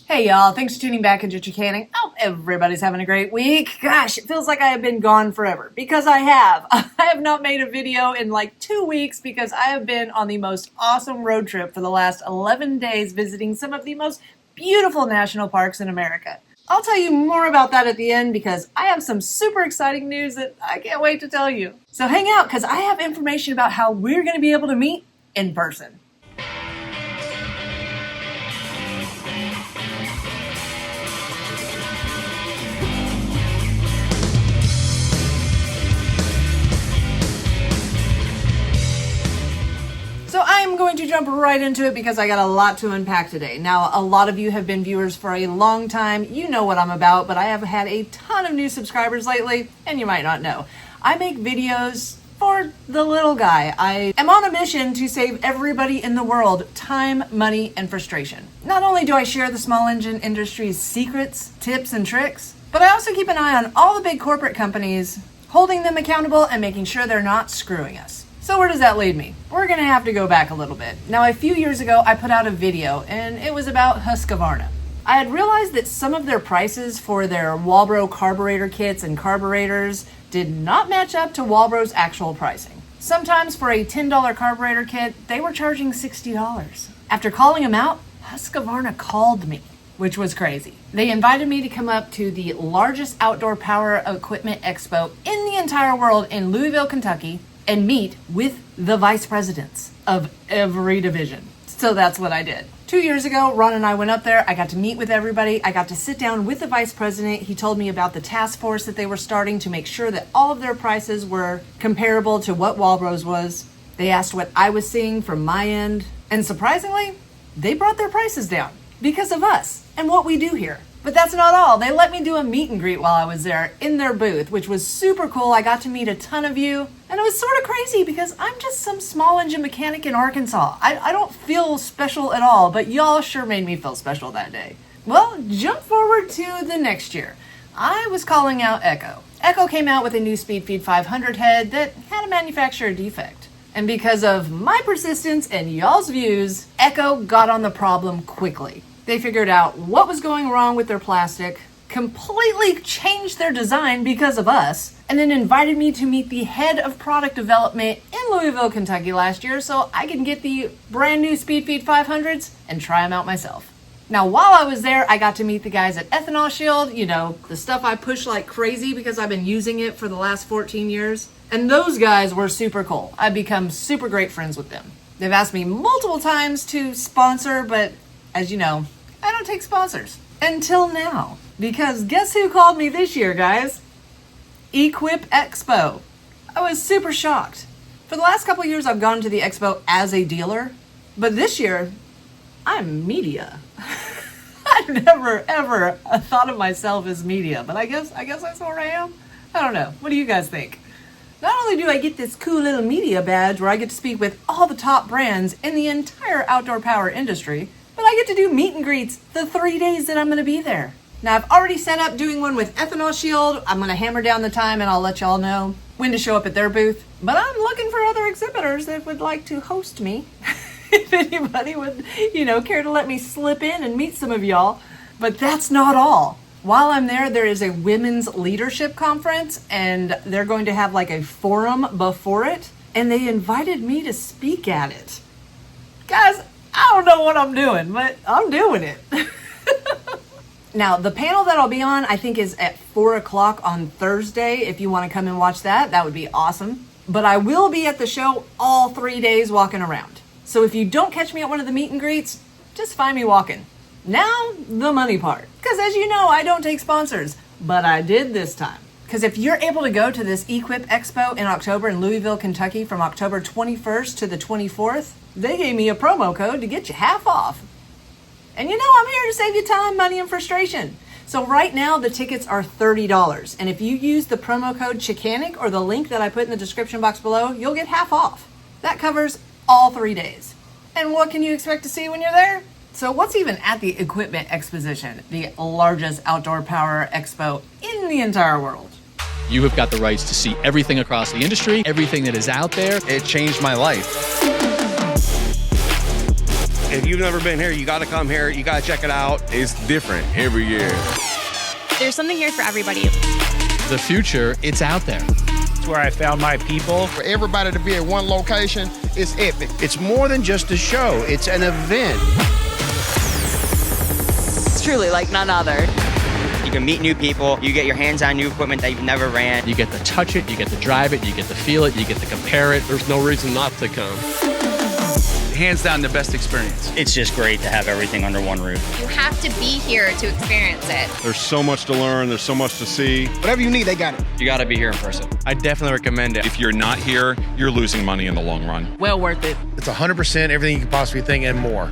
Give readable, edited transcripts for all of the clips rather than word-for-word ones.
Hey y'all, thanks for tuning back into Chickanic. I hope everybody's having a great week. Gosh, it feels like I have been gone forever, because I have. I have not made a video in like 2 weeks because I have been on the most awesome road trip for the last 11 days visiting some of the most beautiful national parks in America. I'll tell you more about that at the end because I have some super exciting news that I can't wait to tell you. So hang out because I have information about how we're going to be able to meet in person. So I'm going to jump right into it because I got a lot to unpack today. Now, a lot of you have been viewers for a long time. You know what I'm about, but I have had a ton of new subscribers lately, and you might not know. I make videos for the little guy. I am on a mission to save everybody in the world time, money, and frustration. Not only do I share the small engine industry's secrets, tips, and tricks, but I also keep an eye on all the big corporate companies, holding them accountable and making sure they're not screwing us. So where does that lead me? We're gonna have to go back a little bit. Now, a few years ago, I put out a video, and it was about Husqvarna. I had realized that some of their prices for their Walbro carburetor kits and carburetors did not match up to Walbro's actual pricing. Sometimes for a $10 carburetor kit, they were charging $60. After calling them out, Husqvarna called me, which was crazy. They invited me to come up to the largest outdoor power equipment expo in the entire world in Louisville, Kentucky, and meet with the vice presidents of every division. So that's what I did. 2 years ago, Ron and I went up there. I got to meet with everybody. I got to sit down with the vice president. He told me about the task force that they were starting to make sure that all of their prices were comparable to what Walbro's was. They asked what I was seeing from my end. And surprisingly, they brought their prices down because of us and what we do here. But that's not all. They let me do a meet and greet while I was there in their booth, which was super cool. I got to meet a ton of you. And it was sort of crazy because I'm just some small engine mechanic in Arkansas. I don't feel special at all, but y'all sure made me feel special that day. Well, jump forward to the next year. I was calling out Echo. Echo came out with a new SpeedFeed 500 head that had a manufacturer defect. And because of my persistence and y'all's views, Echo got on the problem quickly. They figured out what was going wrong with their plastic, completely changed their design because of us, and then invited me to meet the head of product development in Louisville, Kentucky last year so I can get the brand new SpeedFeed 500s and try them out myself. Now, while I was there, I got to meet the guys at Ethanol Shield, you know, the stuff I push like crazy because I've been using it for the last 14 years. And those guys were super cool. I've become super great friends with them. They've asked me multiple times to sponsor, but as you know, I don't take sponsors. Until now. Because guess who called me this year, guys? Equip Expo. I was super shocked. For the last couple of years, I've gone to the expo as a dealer. But this year, I'm media. I've never, ever thought of myself as media. But I guess I sort of am. I don't know. What do you guys think? Not only do I get this cool little media badge where I get to speak with all the top brands in the entire outdoor power industry, but I get to do meet and greets the 3 days that I'm going to be there. Now, I've already set up doing one with Ethanol Shield. I'm going to hammer down the time and I'll let y'all know when to show up at their booth. But I'm looking for other exhibitors that would like to host me. If anybody would, care to let me slip in and meet some of y'all. But that's not all. While I'm there, there is a women's leadership conference and they're going to have like a forum before it. And they invited me to speak at it. Guys, I don't know what I'm doing, but I'm doing it. Now, the panel that I'll be on, I think, is at 4 o'clock on Thursday. If you want to come and watch that, that would be awesome. But I will be at the show all 3 days walking around. So if you don't catch me at one of the meet and greets, just find me walking. Now, the money part. Because as you know, I don't take sponsors, but I did this time. Because if you're able to go to this Equip Expo in October in Louisville, Kentucky from October 21st to the 24th, they gave me a promo code to get you half off. And I'm here to save you time, money, and frustration. So right now, the tickets are $30. And if you use the promo code Chickanic or the link that I put in the description box below, you'll get half off. That covers all 3 days. And what can you expect to see when you're there? So what's even at the Equipment Exposition, the largest outdoor power expo in the entire world? You have got the rights to see everything across the industry, everything that is out there. It changed my life. If you've never been here, you got to come here. You got to check it out. It's different every year. There's something here for everybody. The future, it's out there. It's where I found my people. For everybody to be at one location, it's epic. It's more than just a show. It's an event. It's truly like none other. You can meet new people. You get your hands on new equipment that you've never ran. You get to touch it, you get to drive it, you get to feel it, you get to compare it. There's no reason not to come. Hands down the best experience. It's just great to have everything under one roof. You have to be here to experience it. There's so much to learn. There's so much to see. Whatever you need, they got it. You got to be here in person. I definitely recommend it. If you're not here, you're losing money in the long run. Well worth it. It's 100% everything you could possibly think and more.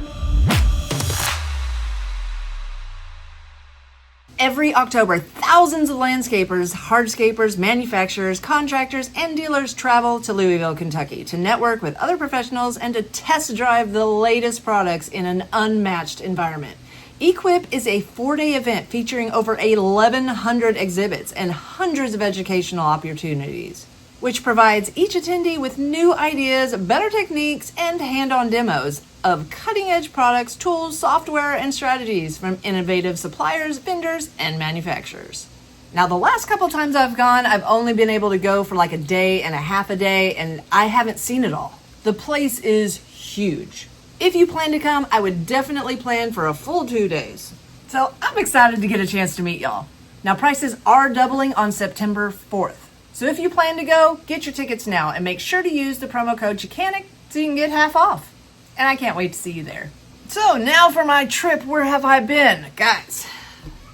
Every October, thousands of landscapers, hardscapers, manufacturers, contractors, and dealers travel to Louisville, Kentucky to network with other professionals and to test drive the latest products in an unmatched environment. Equip is a 4-day event featuring over 1,100 exhibits and hundreds of educational opportunities, which provides each attendee with new ideas, better techniques, and hand-on demos of cutting-edge products, tools, software, and strategies from innovative suppliers, vendors, and manufacturers. Now, the last couple times I've gone, I've only been able to go for like a day and a half a day, and I haven't seen it all. The place is huge. If you plan to come, I would definitely plan for a full 2 days. So I'm excited to get a chance to meet y'all. Now, prices are doubling on September 4th. So if you plan to go, get your tickets now and make sure to use the promo code Chickanic so you can get half off. And I can't wait to see you there. So now for my trip, where have I been? Guys,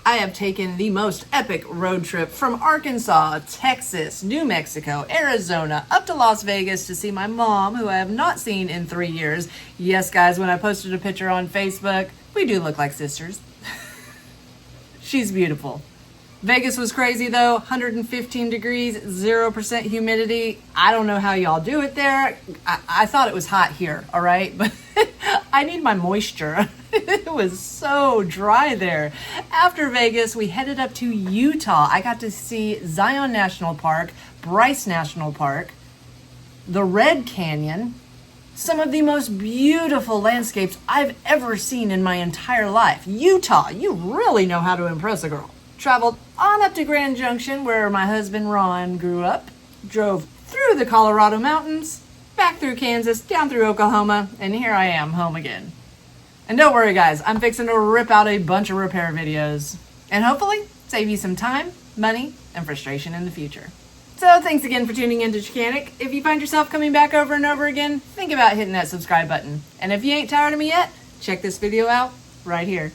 I have taken the most epic road trip from Arkansas, Texas, New Mexico, Arizona, up to Las Vegas to see my mom, who I have not seen in 3 years. Yes, guys, when I posted a picture on Facebook, we do look like sisters. She's beautiful. Vegas was crazy though, 115 degrees, 0% humidity. I don't know how y'all do it there. I thought it was hot here, all right? But I need my moisture. It was so dry there. After Vegas, we headed up to Utah. I got to see Zion National Park, Bryce National Park, the Red Canyon, some of the most beautiful landscapes I've ever seen in my entire life. Utah, you really know how to impress a girl. Traveled on up to Grand Junction, where my husband Ron grew up, drove through the Colorado mountains, back through Kansas, down through Oklahoma, and here I am, home again. And don't worry guys, I'm fixing to rip out a bunch of repair videos, and hopefully save you some time, money, and frustration in the future. So thanks again for tuning in to Chickanic. If you find yourself coming back over and over again, think about hitting that subscribe button. And if you ain't tired of me yet, check this video out right here.